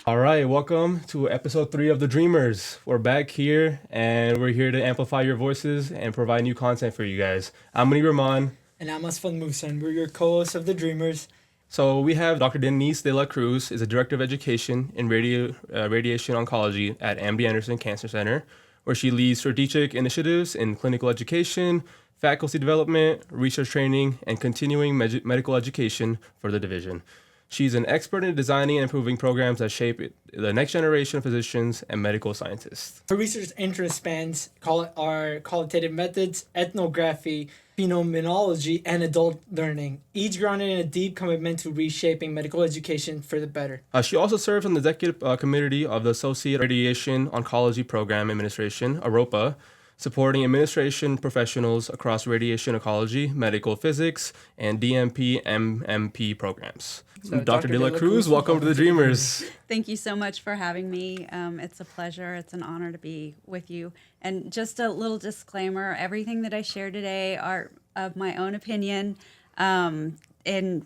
All right, welcome to episode 3 of The Dreamers. We're back here, and we're here to amplify your voices and provide new content for you guys. I'm Munir Rahman. And I'm Asfan Musa, and we're your co-hosts of The Dreamers. So we have Dr. Denise De La Cruz, is a Director of Education in Radiation Oncology at MD Anderson Cancer Center, where she leads strategic initiatives in clinical education, faculty development, research training, and continuing medical education for the division. She's an expert in designing and improving programs that shape the next generation of physicians and medical scientists. Her research interest spans qualitative methods, ethnography, phenomenology, and adult learning, each grounded in a deep commitment to reshaping medical education for the better. She also serves on the executive committee of the Associate Radiation Oncology Program Administration, AROPA, supporting administration professionals across radiation oncology, medical physics, and DMP MMP programs. So Dr. De La Cruz, welcome to The Dreamers. Thank you so much for having me. It's a pleasure. It's an honor to be with you. And just a little disclaimer, everything that I share today are of my own opinion and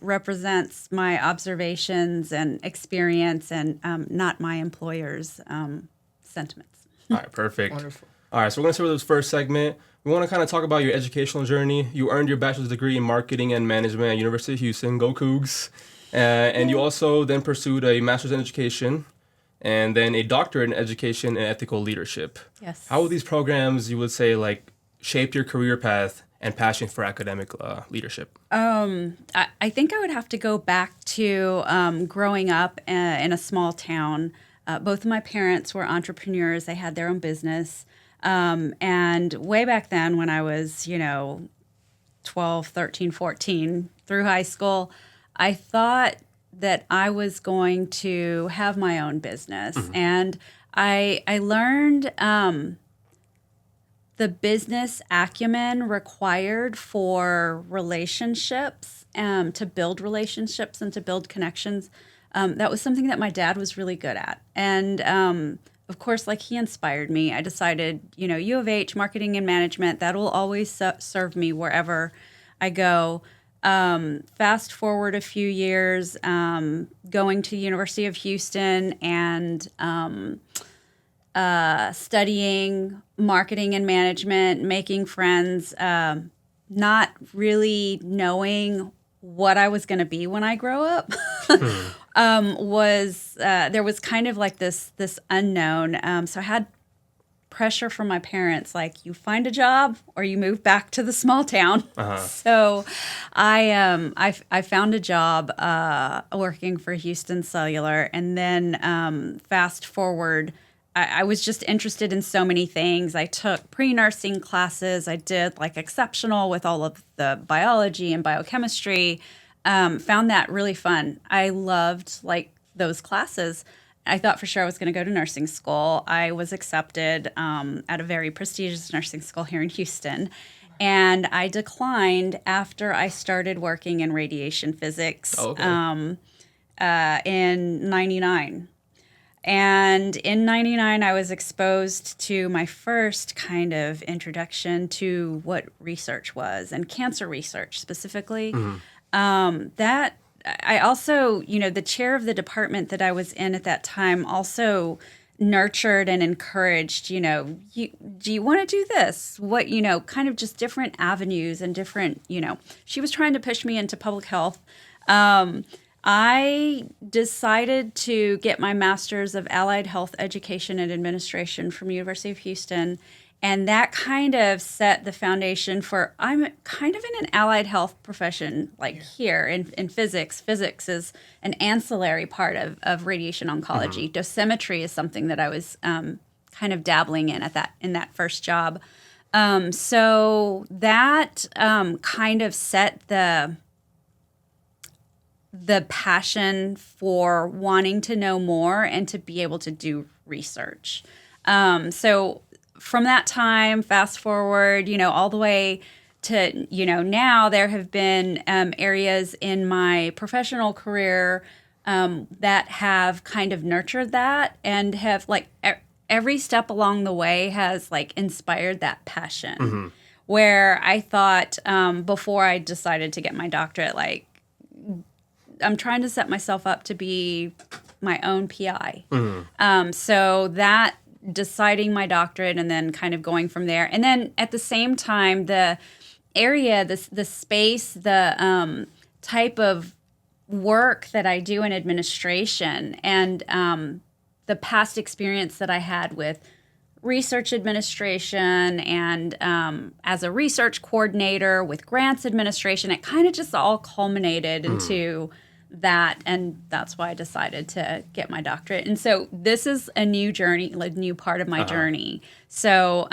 represents my observations and experience and not my employer's sentiments. All right, perfect. Wonderful. All right, so we're going to start with this first segment. We want to kind of talk about your educational journey. You earned your bachelor's degree in marketing and management at University of Houston. Go Cougs. And you also then pursued a master's in education and then a doctorate in education and ethical leadership. Yes. How would these programs, you would say, like, shape your career path and passion for academic leadership? I think I would have to go back to growing up in a small town. Both of my parents were entrepreneurs. They had their own business. And way back then when I was, 12, 13, 14, through high school, I thought that I was going to have my own business. Mm-hmm. And I learned the business acumen required for relationships, to build relationships and to build connections. That was something that my dad was really good at. And of course, like, he inspired me. I decided, U of H, marketing and management, that will always serve me wherever I go. Fast forward a few years, going to the University of Houston and studying marketing and management, making friends, not really knowing what I was going to be when I grow up. There was kind of like this unknown. So I had pressure from my parents, like, you find a job or you move back to the small town. Uh-huh. So I found a job working for Houston Cellular, and then fast forward, I was just interested in so many things. I took pre-nursing classes. I did like exceptional with all of the biology and biochemistry. Found that really fun. I loved like those classes. I thought for sure I was going to go to nursing school. I was accepted at a very prestigious nursing school here in Houston. And I declined after I started working in radiation physics in 99. And in 99, I was exposed to my first kind of introduction to what research was, and cancer research specifically. Mm-hmm. That I also, the chair of the department that I was in at that time also nurtured and encouraged, do you want to do this? What, kind of just different avenues and different, she was trying to push me into public health. I decided to get my master's of allied health education and administration from University of Houston. And that kind of set the foundation for, I'm kind of in an allied health profession, here in physics. Physics is an ancillary part of radiation oncology. Mm-hmm. Dosimetry is something that I was kind of dabbling in in that first job. So that kind of set the passion for wanting to know more and to be able to do research. So from that time, fast forward, all the way to, now there have been areas in my professional career that have kind of nurtured that and have every step along the way has inspired that passion. Mm-hmm. where I thought before I decided to get my doctorate, like, I'm trying to set myself up to be my own PI. So that deciding my doctorate and then kind of going from there. And then at the same time, the area, the space, the type of work that I do in administration and the past experience that I had with research administration and as a research coordinator with grants administration, it kind of just all culminated into that, and that's why I decided to get my doctorate. And so this is a new journey, like new part of my journey. So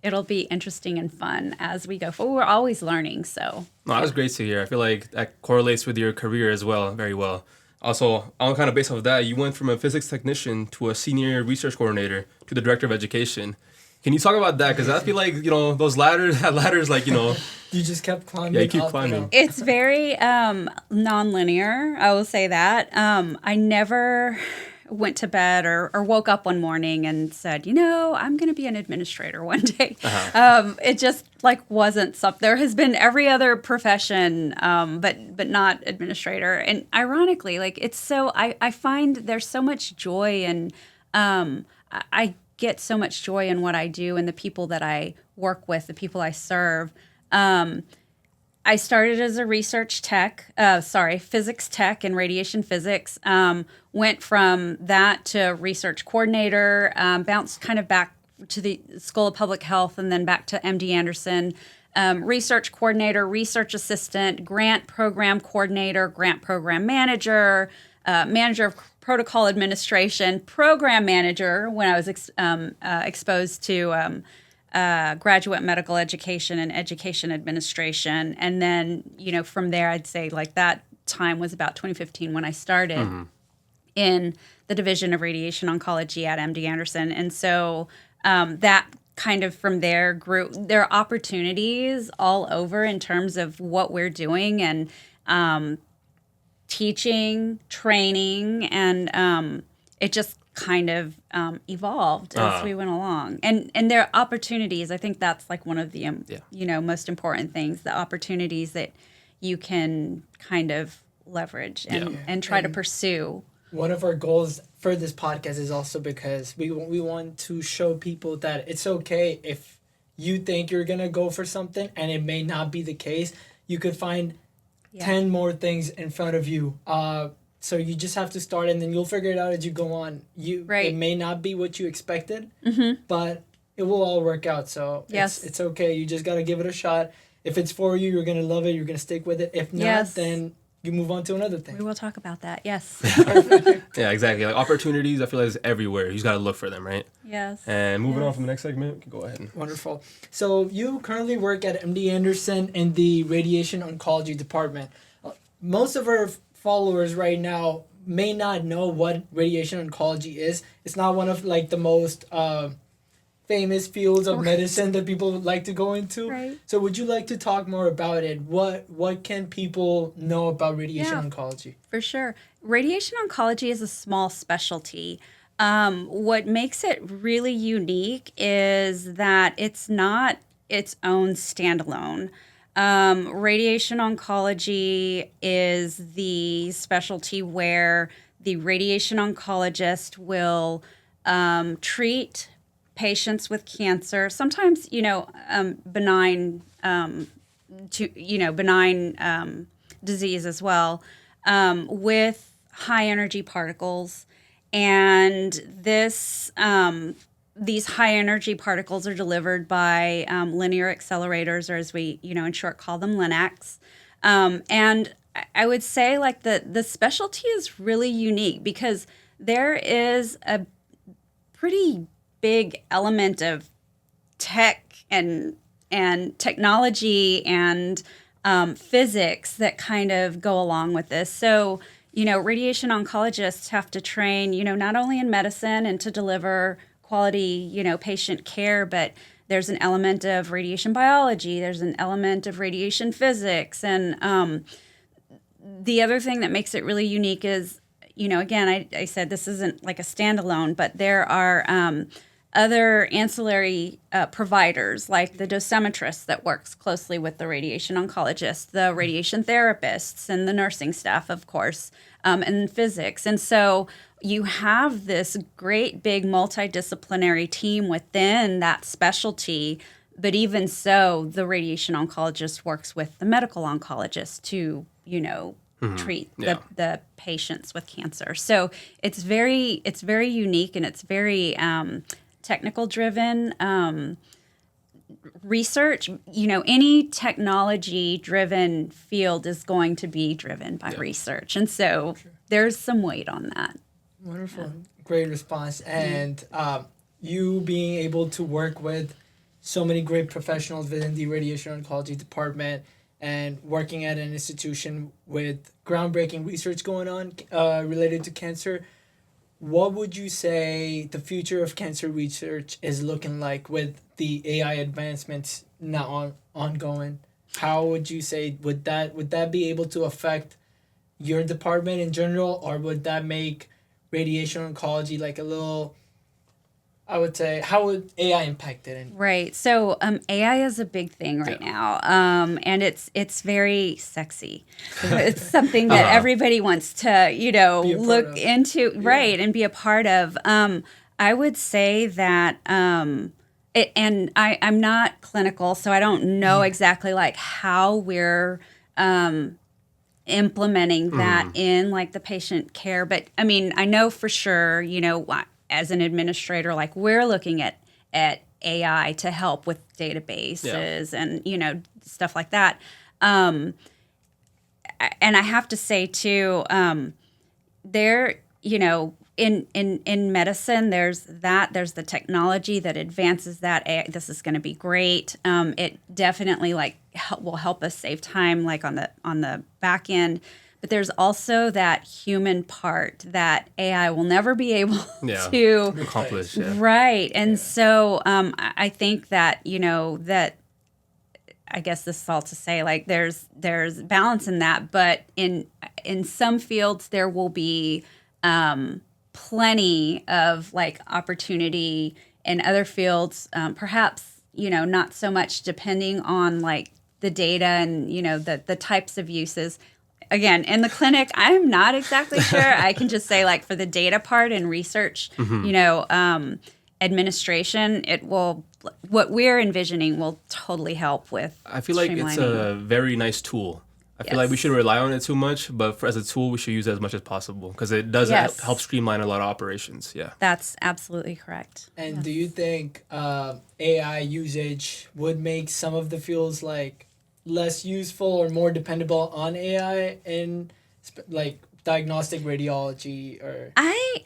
it'll be interesting and fun as we go forward. We're always learning. So No, that's great to hear. I feel like that correlates with your career as well, very well. Also, on kind of based off that, you went from a physics technician to a senior research coordinator to the director of education. Can you talk about that? Because I feel like, those ladders, like, You just kept climbing. Yeah, you keep up climbing. and up. it's very non-linear. I will say that. I never went to bed or woke up one morning and said, I'm going to be an administrator one day. It just wasn't something. There has been every other profession, but not administrator. And ironically, it's so, I find there's so much joy and I get so much joy in what I do and the people that I work with, the people I serve. I started as a physics tech in radiation physics. Went from that to research coordinator, bounced kind of back to the School of Public Health and then back to MD Anderson. Research coordinator, research assistant, grant program coordinator, grant program manager, manager of protocol administration, program manager when I was exposed to graduate medical education and education administration. And then, from there, I'd say that time was about 2015 when I started in the Division of Radiation Oncology at MD Anderson. And so that kind of from there grew. There are opportunities all over in terms of what we're doing and teaching, training, and it just kind of evolved as we went along. And there are opportunities. I think that's one of the most important things, the opportunities that you can kind of leverage and try to pursue. One of our goals for this podcast is also because we want to show people that it's okay if you think you're going to go for something and it may not be the case. You could find 10 more things in front of you. So you just have to start and then you'll figure it out as you go on. It may not be what you expected, but it will all work out. So it's okay. You just got to give it a shot. If it's for you, you're going to love it. You're going to stick with it. If not, then you move on to another thing. We will talk about that. Yes. Yeah, exactly. Opportunities, I feel like, is everywhere. You just got to look for them, right? Yes. And moving on from the next segment, we can go ahead. Wonderful. So you currently work at MD Anderson in the Radiation Oncology department. Most of our followers right now may not know what radiation oncology is. It's not one of the most famous fields of medicine that people like to go into. Right. So would you like to talk more about it? What can people know about radiation oncology? For sure. Radiation oncology is a small specialty. What makes it really unique is that it's not its own standalone. Radiation oncology is the specialty where the radiation oncologist will treat patients with cancer, sometimes benign disease as well, with high energy particles, and these high energy particles are delivered by linear accelerators, or as we in short call them, LINACs. And I would say the specialty is really unique because there is a pretty big element of tech and technology and physics that kind of go along with this. So, radiation oncologists have to train, not only in medicine and to deliver quality, patient care, but there's an element of radiation biology, there's an element of radiation physics. And the other thing that makes it really unique is, again, I said this isn't like a standalone, but there are other ancillary providers like the dosimetrist that works closely with the radiation oncologist, the radiation therapists, and the nursing staff, of course, and physics. And so you have this great big multidisciplinary team within that specialty. But even so, the radiation oncologist works with the medical oncologist to, treat the patients with cancer. So it's very unique, and it's very technical driven research. Any technology driven field is going to be driven by research, and so there's some weight on that. Wonderful. Great response. And you being able to work with so many great professionals within the radiation oncology department and working at an institution with groundbreaking research going on related to cancer, what would you say the future of cancer research is looking like with the AI advancements now ongoing? How would you say would that be able to affect your department in general, or would that make radiation oncology like a little, I would say, how would AI impact it? Right. So AI is a big thing right now, and it's very sexy. It's something that everybody wants to, look into, right, and be a part of. I would say that, I'm not clinical, so I don't know exactly like how we're implementing that in like the patient care. But I mean, I know for sure, as an administrator, like we're looking at AI to help with databases and, stuff like that. And I have to say too, there, in medicine, there's the technology that advances that. This is going to be great. It definitely will help us save time, like on the back end. But there's also that human part that AI will never be able to accomplish. Right. And so I think that, that I guess this is all to say, like there's balance in that. But in some fields, there will be plenty of like opportunity. In other fields, perhaps, not so much, depending on like the data and, the types of uses. Again, in the clinic, I'm not exactly sure. I can just say, like, for the data part and research, administration, what we're envisioning will totally help with. I feel like it's a very nice tool. I feel like we shouldn't rely on it too much, but as a tool, we should use it as much as possible because it does help streamline a lot of operations. Yeah, that's absolutely correct. And do you think AI usage would make some of the fields like less useful or more dependable on AI in like diagnostic radiology? Or I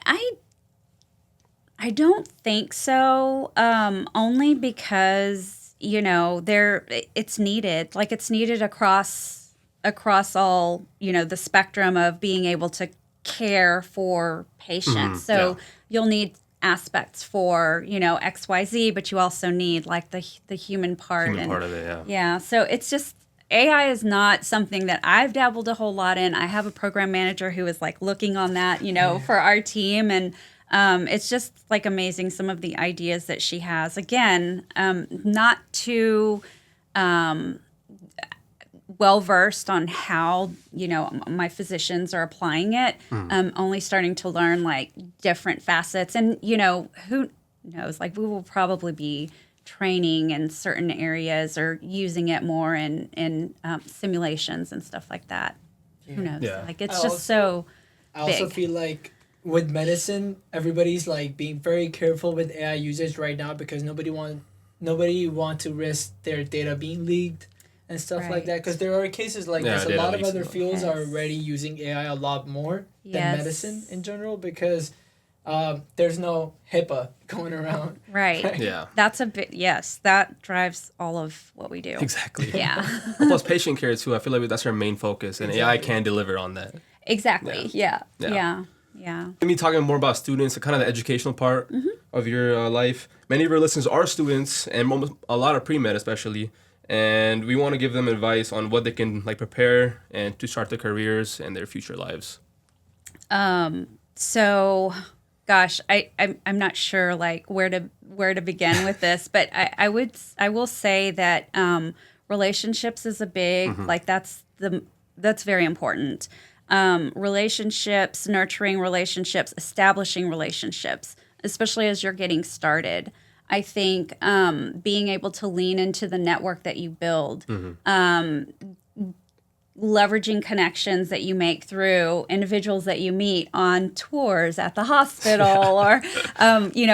don't think so. Only because it's needed. Like it's needed across all the spectrum of being able to care for patients. So you'll need aspects for XYZ, but you also need like the human part. Part of it, yeah. So it's just AI is not something that I've dabbled a whole lot in. I have a program manager who is like looking on that, for our team, and it's just like amazing some of the ideas that she has. Again, not too well versed on how my physicians are applying it. Only starting to learn like different facets, and who knows, like we will probably be training in certain areas or using it more in simulations and stuff like that. Who knows? Like it's I also feel like with medicine, everybody's like being very careful with AI usage right now because nobody want to risk their data being leaked and stuff like that. Because there are cases like there's a lot of other fields are already using AI a lot more than medicine in general because there's no HIPAA going around. Right. Yeah. That's a bit, that drives all of what we do. Exactly. Yeah. Plus patient care too. I feel like that's our main focus, and AI can deliver on that. Exactly. Yeah. Me talking more about students, kind of the educational part of your life. Many of our listeners are students, and a lot of pre-med especially, and we want to give them advice on what they can like prepare and to start their careers and their future lives. So Gosh, I'm not sure like where to begin with this, but I will say that relationships is a big like that's very important. Relationships, nurturing relationships, establishing relationships, especially as you're getting started. I think being able to lean into the network that you build, leveraging connections that you make through individuals that you meet on tours at the hospital or,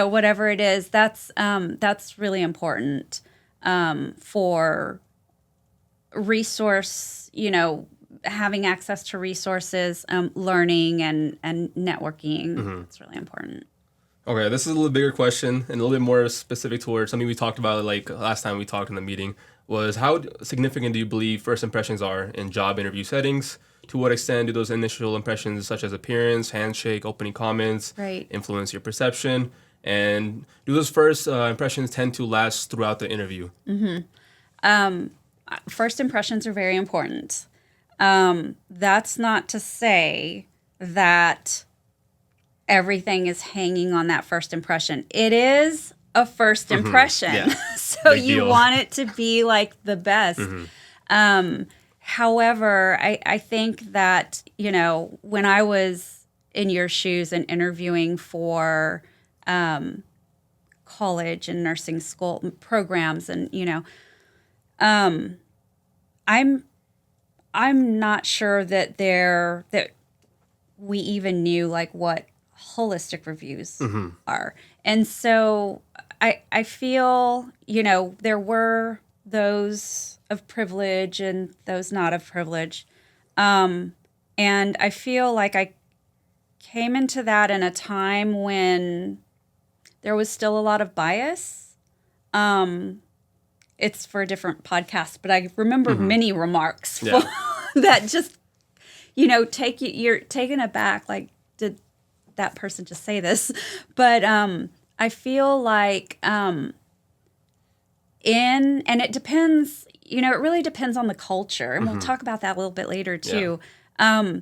whatever it is, that's really important for resource, having access to resources, learning and networking. It's really important. Okay, this is a little bigger question and a little bit more specific towards something we talked about like last time we talked in the meeting was how significant do you believe first impressions are in job interview settings? To what extent do those initial impressions such as appearance, handshake, opening comments influence your perception? And do those first impressions tend to last throughout the interview? First impressions are very important. That's not to say that everything is hanging on that first impression. It is a first impression. Yeah. So Big you deal. want it to be like the best. However, I think that, when I was in your shoes and interviewing for college and nursing school programs and, I'm not sure that we even knew like what holistic reviews are. And so I feel, there were those of privilege and those not of privilege. And I feel like I came into that in a time when there was still a lot of bias. It's for a different podcast, but I remember many remarks that just, you're taken aback. Like, did that person just say this? But I feel like and it depends, it really depends on the culture. And we'll talk about that a little bit later too. Yeah.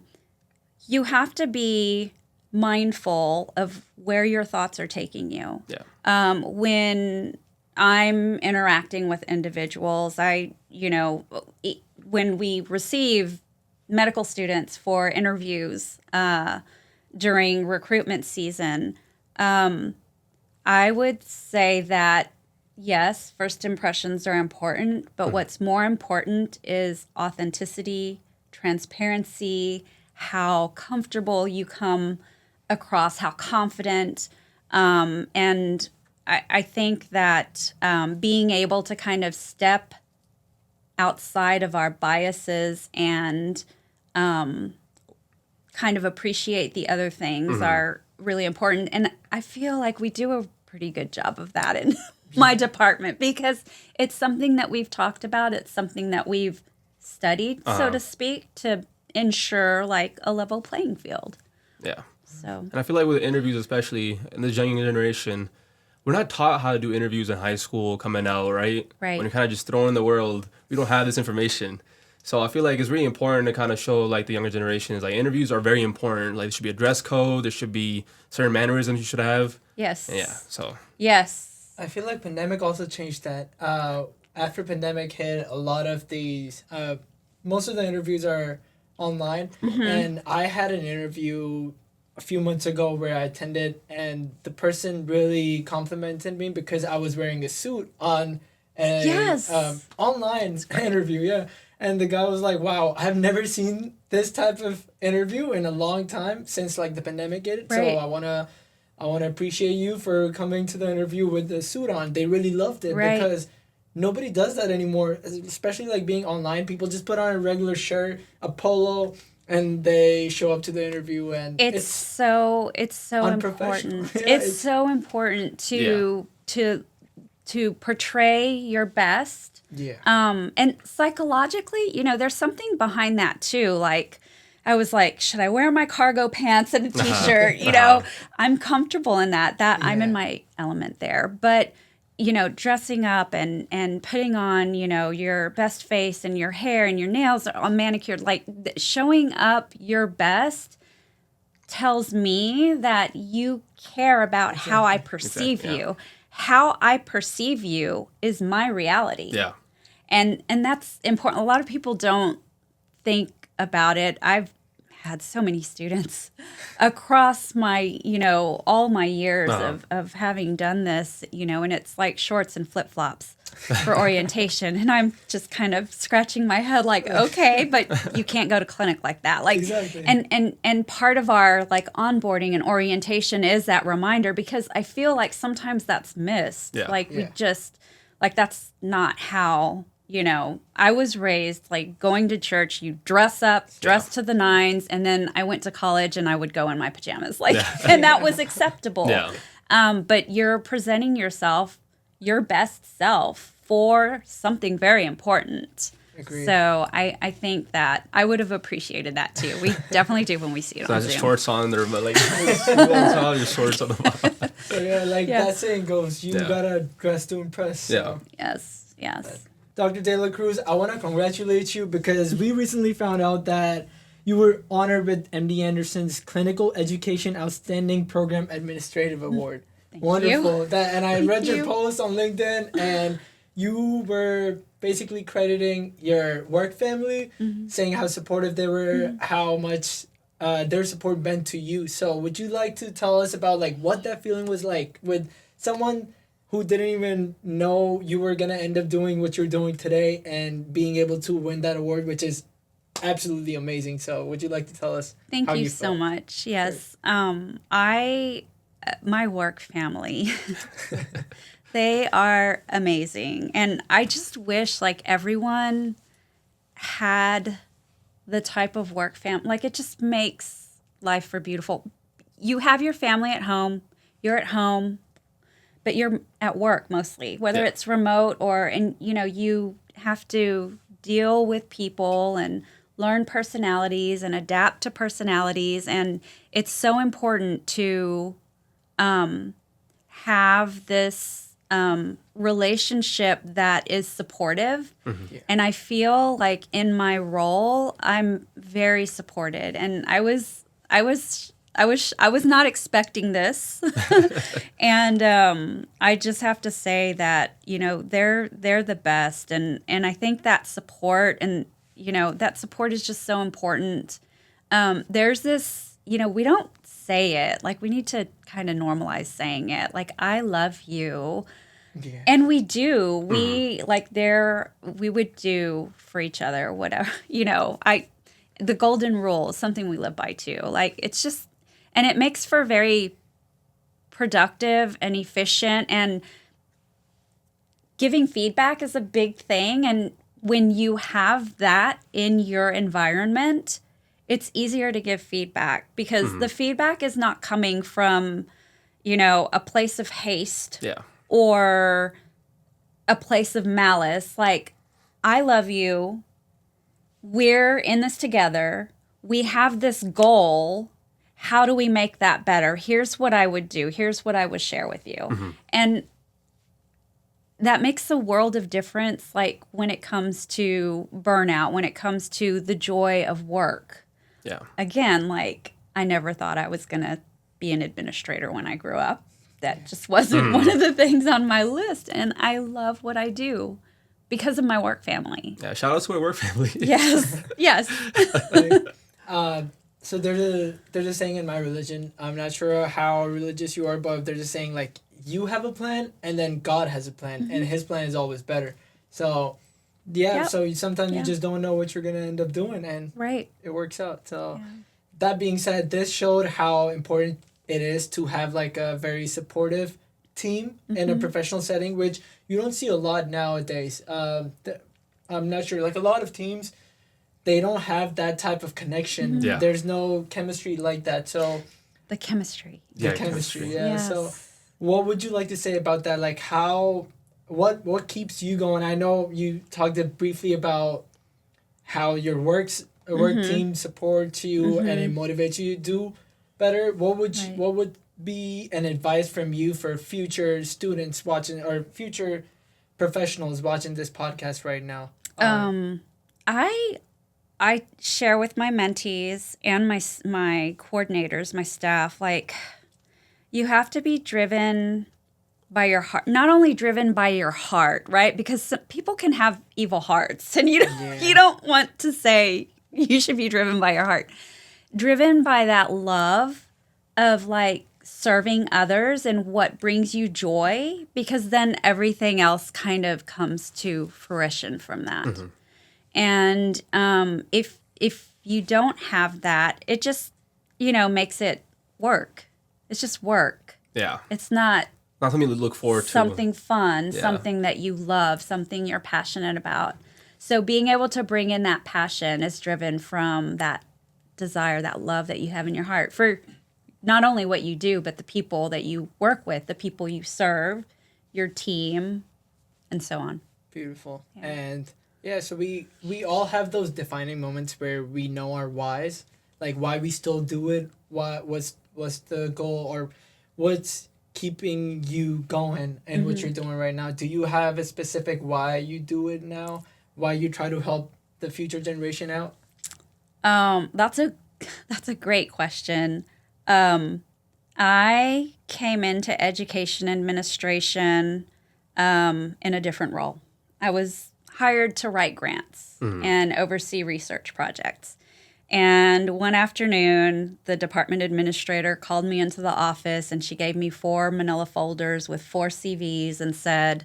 You have to be mindful of where your thoughts are taking you. Yeah. When I'm interacting with individuals, when we receive medical students for interviews during recruitment season, I would say that, yes, first impressions are important, but what's more important is authenticity, transparency, how comfortable you come across, how confident, and I think that being able to kind of step outside of our biases and kind of appreciate the other things are really important. And I feel like we do a pretty good job of that in my department because it's something that we've talked about. It's something that we've studied, so to speak, to ensure like a level playing field. Yeah. So, and I feel like with interviews, especially in this young generation, we're not taught how to do interviews in high school coming out, right? Right. When you're kind of just thrown in the world, we don't have this information. So I feel like it's really important to kind of show like the younger generations, like interviews are very important. Like there should be a dress code. There should be certain mannerisms you should have. Yes. And yeah. So. Yes. I feel like pandemic also changed that. After pandemic hit, a lot of these, most of the interviews are online. And I had an interview a few months ago where I attended, and the person really complimented me because I was wearing a suit on a online interview. Yeah. And the guy was like, wow, I've never seen this type of interview in a long time since like the pandemic hit. Right. So I wanna appreciate you for coming to the interview with the suit on. They really loved it because nobody does that anymore, especially like being online. People just put on a regular shirt, a polo, and they show up to the interview, and it's so important. Yeah, it's so important to portray your best. Yeah. And psychologically, there's something behind that too. Like, I was like, should I wear my cargo pants and a t-shirt? I'm comfortable in that. I'm in my element there. But, dressing up and putting on, your best face and your hair and your nails are all manicured, like showing up your best tells me that you care about how I perceive you. How I perceive you is my reality. Yeah. And that's important. A lot of people don't think about it. I've had so many students across my, all my years of having done this, and it's like shorts and flip-flops for orientation. And I'm just kind of scratching my head like, okay, but you can't go to clinic like that. Like, exactly. And part of our like onboarding and orientation is that reminder, because I feel like sometimes that's missed. Yeah. Like we just, like, that's not how, I was raised like going to church, you dress up, dress to the nines. And then I went to college and I would go in my pajamas, like, and that was acceptable. Yeah. But you're presenting yourself, your best self, for something very important. Agreed. So I think that I would have appreciated that too. We definitely do when we see it So on I just Zoom. shorts on there, but like just shorts on the bottom. So that saying goes, you gotta dress to impress. So. Yes. Dr. De La Cruz, I want to congratulate you because we recently found out that you were honored with MD Anderson's Clinical Education Outstanding Program Administrative Award. Thank Wonderful. you. And I read your you. post on LinkedIn, and you were basically crediting your work family, saying how supportive they were, how much their support meant to you. So would you like to tell us about like what that feeling was like with someone who didn't even know you were going to end up doing what you're doing today and being able to win that award, which is absolutely amazing. So would you like to tell us Thank how you you so felt? much. Yes. My work family, they are amazing. And I just wish like everyone had the type of work family. Like it just makes life for beautiful. You have your family at home, you're at home, but you're at work mostly, whether it's remote and you have to deal with people and learn personalities and adapt to personalities. And it's so important to have this relationship that is supportive. Mm-hmm. Yeah. And I feel like in my role, I'm very supported. And I was not expecting this. And I just have to say that, they're the best. And I think that support that support is just so important. There's this, we don't say it, like we need to kind of normalize saying it. Like, I love you. Yeah. And we do, we we would do for each other, whatever, the golden rule is something we live by too. Like it's just, and it makes for very productive and efficient, and giving feedback is a big thing. And when you have that in your environment, it's easier to give feedback because the feedback is not coming from, a place of haste or a place of malice. Like, I love you. We're in this together. We have this goal. How do we make that better? Here's what I would do. Here's what I would share with you. Mm-hmm. And that makes a world of difference, like when it comes to burnout, when it comes to the joy of work. Yeah. Again, like I never thought I was going to be an administrator when I grew up. That just wasn't one of the things on my list. And I love what I do because of my work family. Yeah, shout out to my work family. Yes, yes. So there's a saying in my religion. I'm not sure how religious you are, but they're just saying like you have a plan and then God has a plan, and His plan is always better. So so sometimes you just don't know what you're gonna end up doing, and it works out. So that being said, this showed how important it is to have like a very supportive team in a professional setting, which you don't see a lot nowadays. I'm not sure, like a lot of teams, they don't have that type of connection. Mm-hmm. Yeah. There's no chemistry like that. So the chemistry. Chemistry. Yeah. Yes. So what would you like to say about that? Like what keeps you going? I know you talked briefly about how your work team supports you and it motivates you to do better. What would be an advice from you for future students watching or future professionals watching this podcast right now? I share with my mentees and my coordinators, my staff, like, you have to be driven by your heart, not only driven by your heart, right? Because some people can have evil hearts, and you don't want to say you should be driven by your heart. Driven by that love of like serving others and what brings you joy, because then everything else kind of comes to fruition from that. Mm-hmm. And if you don't have that, it just, makes it work. It's just work. Yeah. It's not something to look forward to. Something fun, something that you love, something you're passionate about. So being able to bring in that passion is driven from that desire, that love that you have in your heart for not only what you do, but the people that you work with, the people you serve, your team, and so on. Beautiful. Yeah. And so we all have those defining moments where we know our whys, like why we still do it, what's the goal, or what's keeping you going and what you're doing right now. Do you have a specific why you do it now? Why you try to help the future generation out? That's a great question. I came into education administration in a different role. I was hired to write grants and oversee research projects. And one afternoon, the department administrator called me into the office, and she gave me 4 manila folders with 4 CVs and said,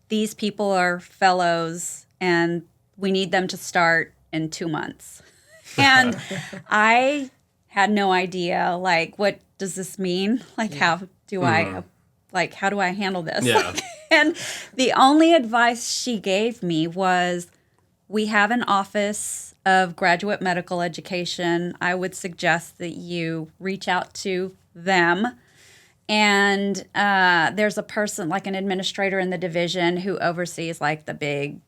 "These people are fellows, and we need them to start in 2 months." And I had no idea, like, what does this mean? Like, how do I handle this? Yeah. And the only advice she gave me was, we have an office of graduate medical education. I would suggest that you reach out to them. And there's a person, like an administrator in the division, who oversees like the big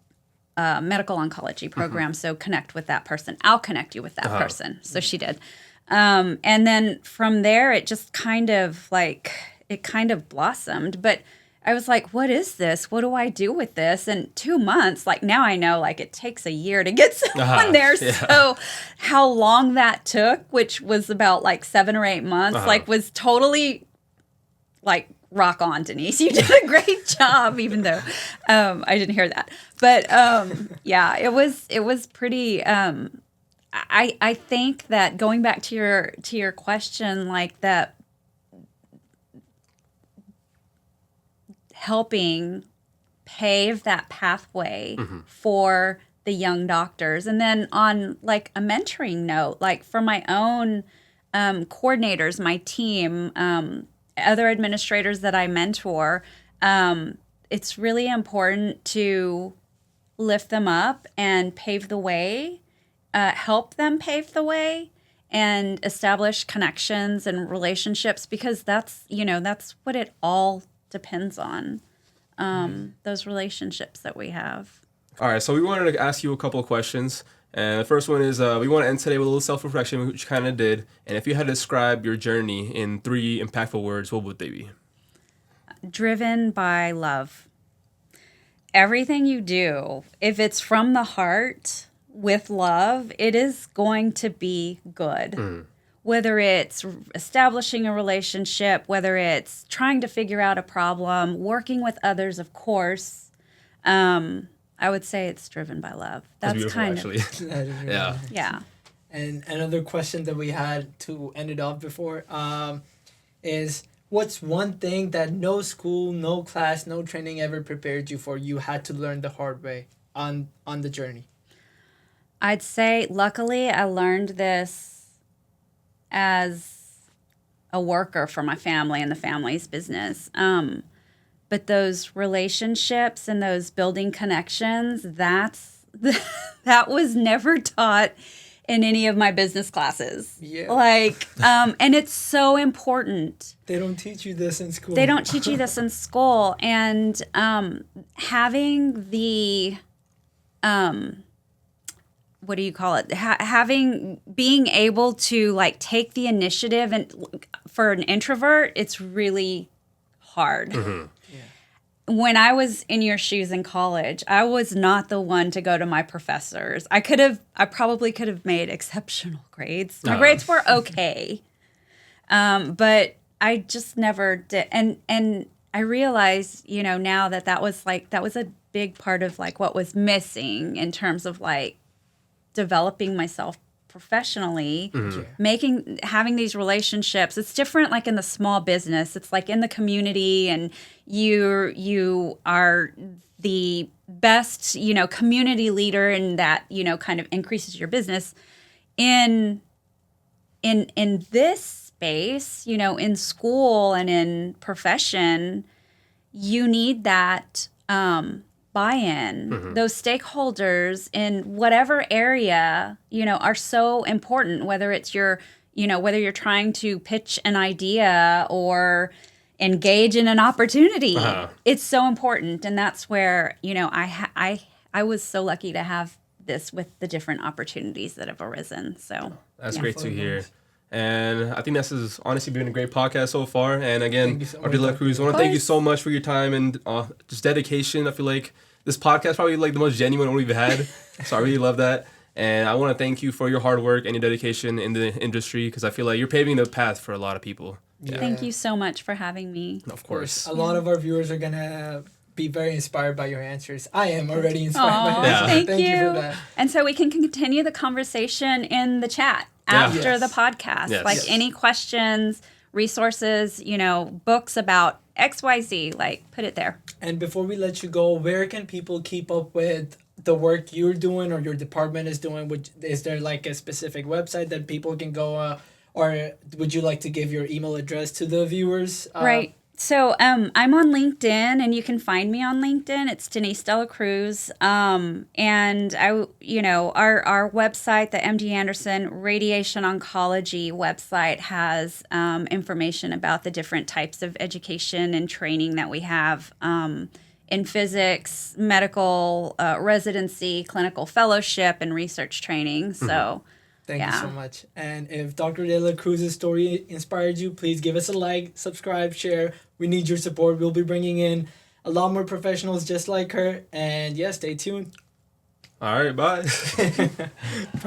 medical oncology program. So connect with that person. I'll connect you with that person. So she did. And then from there, it just kind of blossomed. But I was like, what is this? What do I do with this? And 2 months, like now I know, like it takes a year to get someone there. Yeah. So how long that took, which was about like 7 or 8 months, like was totally like rock on, Denise. You did a great job, even though I didn't hear that. But it was pretty. I think that going back to your question, like that. Helping pave that pathway for the young doctors. And then on like a mentoring note, like for my own coordinators, my team, other administrators that I mentor, it's really important to lift them up and pave the way, help them pave the way, and establish connections and relationships, because that's what it all depends on, those relationships that we have. All right, so we wanted to ask you a couple of questions. And the first one is, we want to end today with a little self-reflection, which you kind of did. And if you had to describe your journey in 3 impactful words, what would they be? Driven by love. Everything you do, if it's from the heart with love, it is going to be good. Whether it's establishing a relationship, whether it's trying to figure out a problem, working with others, of course, I would say it's driven by love. That's kind of, yeah. Yeah. And another question that we had to end it off before is, what's one thing that no school, no class, no training ever prepared you for, you had to learn the hard way on the journey? I'd say, luckily, I learned this as a worker for my family and the family's business. But those relationships and those building connections, that was never taught in any of my business classes. Yeah. Like, and it's so important. They don't teach you this in school. They don't teach you this in school. And having the, what do you call it? Being able to like take the initiative, and for an introvert, it's really hard. when I was in your shoes in college, I was not the one to go to my professors. I probably could have made exceptional grades. My grades were okay. But I just never did. And I realize, now that was a big part of like what was missing in terms of like developing myself professionally, having these relationships. It's different like in the small business. It's like in the community, and you are the best, community leader, and that, kind of increases your business. In this space, in school and in profession, you need that buy-in. Those stakeholders in whatever area, are so important, whether it's whether you're trying to pitch an idea or engage in an opportunity. It's so important. And that's where, I was so lucky to have this with the different opportunities that have arisen. So that's great to hear. And I think this has honestly been a great podcast so far. And again, Dr. De La Cruz, I want to thank you so much for your time and just dedication. I feel like this podcast is probably like the most genuine one we've had. So I really love that. And I want to thank you for your hard work and your dedication in the industry, because I feel like you're paving the path for a lot of people. Yeah. Thank you so much for having me. Of course. A lot of our viewers are going to be very inspired by your answers. I am already inspired by your answers. Thank you for that. And so we can continue the conversation in the chat after the podcast. Yes. Like any questions, resources, books about XYZ, like put it there. And before we let you go, where can people keep up with the work you're doing or your department is doing? Is there like a specific website that people can go, or would you like to give your email address to the viewers? Right. So I'm on LinkedIn, and you can find me on LinkedIn. It's Denise De La Cruz. And our website, the MD Anderson Radiation Oncology website, has information about the different types of education and training that we have in physics, medical residency, clinical fellowship, and research training. So. Thank you so much. And if Dr. De La Cruz's story inspired you, please give us a like, subscribe, share. We need your support. We'll be bringing in a lot more professionals just like her. And stay tuned. All right, bye.